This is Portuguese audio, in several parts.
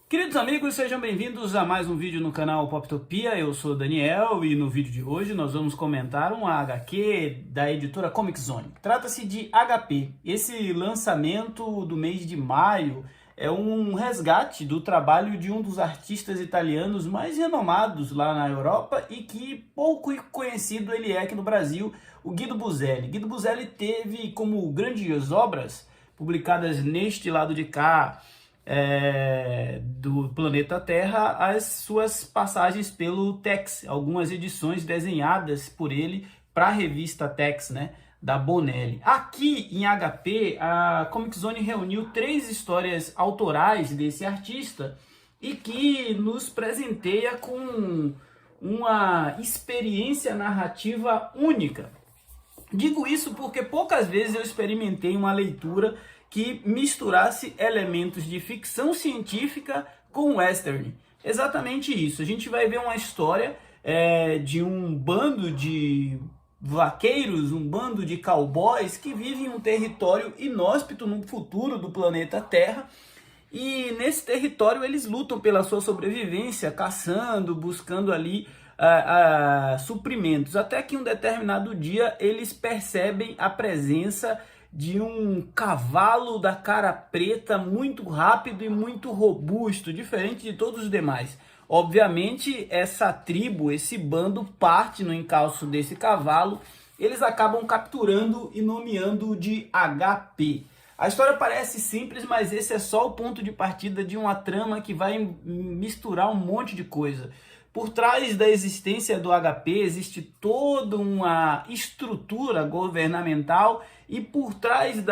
Queridos amigos, sejam bem-vindos a mais um vídeo no canal Poptopia. Eu sou o Daniel e no vídeo de hoje nós vamos comentar um HQ da editora Comic Zone. Trata-se de HP. Esse lançamento do mês de maio é um resgate do trabalho de um dos artistas italianos mais renomados lá na Europa e que pouco conhecido ele é aqui no Brasil, o Guido Buzzelli. Guido Buzzelli teve como grandes obras publicadas neste lado de cá, do planeta Terra, as suas passagens pelo Tex, algumas edições desenhadas por ele para a revista Tex, né, da Bonelli. Aqui em HP, a Comic Zone reuniu 3 histórias autorais desse artista e que nos presenteia com uma experiência narrativa única. Digo isso porque poucas vezes eu experimentei uma leitura que misturasse elementos de ficção científica com western. Exatamente isso. A gente vai ver uma história de um bando de vaqueiros, um bando de cowboys que vivem em um território inóspito no futuro do planeta Terra. E nesse território eles lutam pela sua sobrevivência, caçando, buscando ali suprimentos. Até que um determinado dia eles percebem a presença de um cavalo da cara preta muito rápido e muito robusto, diferente de todos os demais. Obviamente, essa tribo, esse bando parte no encalço desse cavalo, eles acabam capturando e nomeando de HP. A história parece simples, mas esse é só o ponto de partida de uma trama que vai misturar um monte de coisa. Por trás da existência do HP existe toda uma estrutura governamental e por trás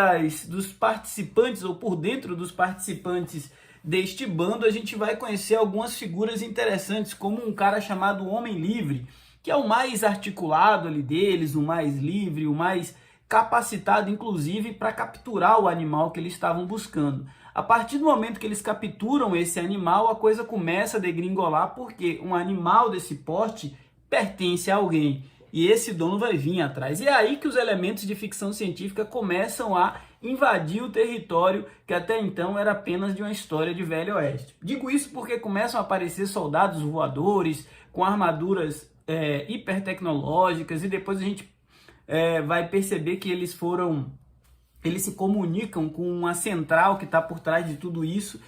dos participantes, ou por dentro dos participantes deste bando, a gente vai conhecer algumas figuras interessantes, como um cara chamado Homem Livre, que é o mais articulado ali deles, o mais livre, o mais capacitado, inclusive, para capturar o animal que eles estavam buscando. A partir do momento que eles capturam esse animal, a coisa começa a degringolar, porque um animal desse porte pertence a alguém e esse dono vai vir atrás. E é aí que os elementos de ficção científica começam a invadir o território que até então era apenas de uma história de Velho Oeste. Digo isso porque começam a aparecer soldados voadores com armaduras hipertecnológicas e depois a gente vai perceber que eles se comunicam com uma central que está por trás de tudo isso.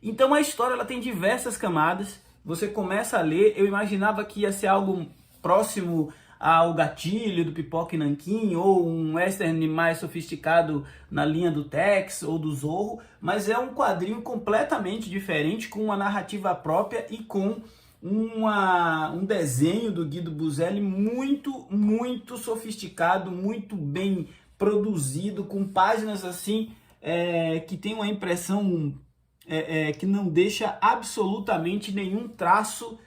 Então a história ela tem diversas camadas. Você começa a ler, eu imaginava que ia ser algo próximo ao Gatilho, do Pipoca e Nanquim, ou um western mais sofisticado na linha do Tex ou do Zorro, mas é um quadrinho completamente diferente, com uma narrativa própria e com um desenho do Guido Buzzelli muito sofisticado, muito bem produzido, com páginas assim que tem uma impressão que não deixa absolutamente nenhum traço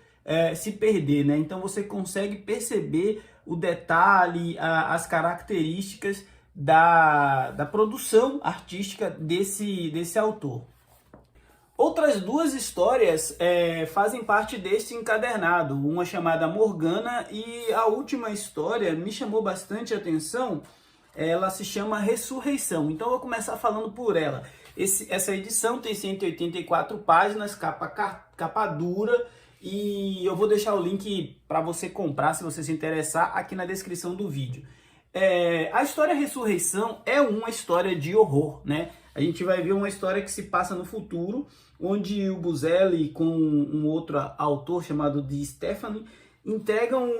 se perder, né? Então você consegue perceber o detalhe, as características da produção artística desse autor. Outras 2 histórias fazem parte deste encadernado, uma chamada Morgana e a última história me chamou bastante atenção. Ela se chama Ressurreição, então eu vou começar falando por ela. Essa edição tem 184 páginas, capa dura, e eu vou deixar o link para você comprar, se você se interessar, aqui na descrição do vídeo. A história Ressurreição é uma história de horror, né? A gente vai ver uma história que se passa no futuro, onde o Buzzelli com um outro autor chamado Di Stefano entregam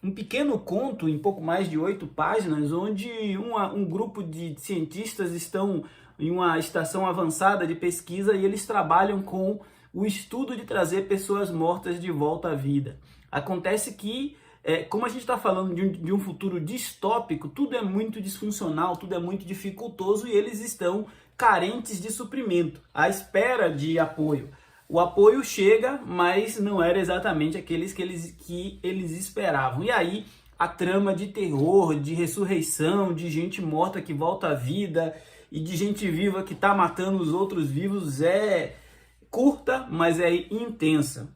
um pequeno conto em pouco mais de 8 páginas, onde um grupo de cientistas estão em uma estação avançada de pesquisa e eles trabalham com o estudo de trazer pessoas mortas de volta à vida. Acontece que, como a gente está falando de um futuro distópico, tudo é muito disfuncional, tudo é muito dificultoso e eles estão carentes de suprimento, à espera de apoio. O apoio chega, mas não era exatamente aqueles que eles esperavam. E aí a trama de terror, de ressurreição, de gente morta que volta à vida e de gente viva que está matando os outros vivos é curta, mas é intensa.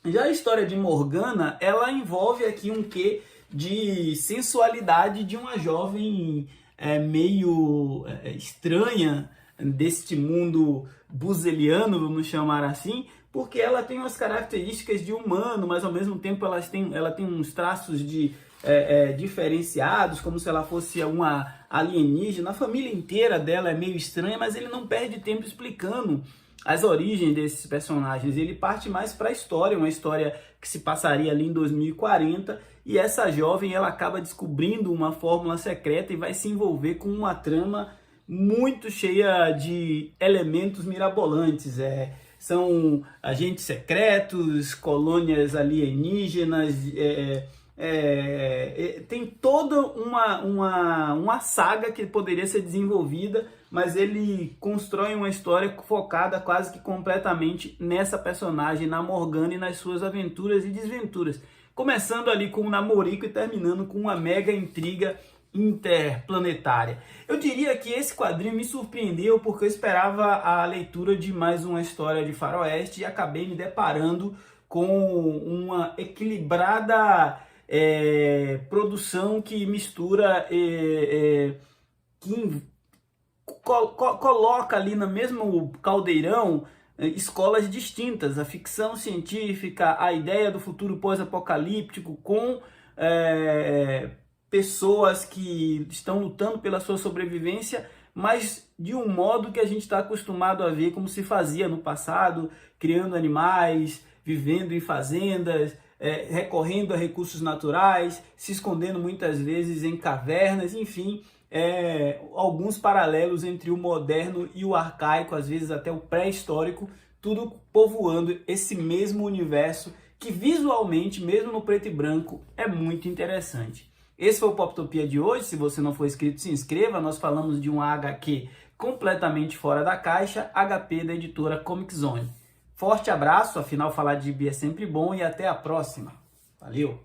Já a história de Morgana, ela envolve aqui um quê de sensualidade de uma jovem meio estranha, deste mundo buseliano, vamos chamar assim, porque ela tem umas características de humano, mas ao mesmo tempo ela tem uns traços de diferenciados, como se ela fosse uma alienígena. A família inteira dela é meio estranha, mas ele não perde tempo explicando as origens desses personagens. Ele parte mais para a história, uma história que se passaria ali em 2040, e essa jovem ela acaba descobrindo uma fórmula secreta e vai se envolver com uma trama muito cheia de elementos mirabolantes. São agentes secretos, colônias alienígenas, tem toda uma saga que poderia ser desenvolvida, mas ele constrói uma história focada quase que completamente nessa personagem, na Morgana, e nas suas aventuras e desventuras. Começando ali com o namorico e terminando com uma mega intriga interplanetária. Eu diria que esse quadrinho me surpreendeu porque eu esperava a leitura de mais uma história de faroeste e acabei me deparando com uma equilibrada produção que mistura, que coloca ali no mesmo caldeirão escolas distintas, a ficção científica, a ideia do futuro pós-apocalíptico com pessoas que estão lutando pela sua sobrevivência, mas de um modo que a gente está acostumado a ver como se fazia no passado, criando animais, vivendo em fazendas, recorrendo a recursos naturais, se escondendo muitas vezes em cavernas, enfim, alguns paralelos entre o moderno e o arcaico, às vezes até o pré-histórico, tudo povoando esse mesmo universo que visualmente, mesmo no preto e branco, é muito interessante. Esse foi o Poptopia de hoje. Se você não for inscrito, se inscreva. Nós falamos de um HQ completamente fora da caixa, HP da editora Comic Zone. Forte abraço, afinal falar de gibi é sempre bom, e até a próxima. Valeu!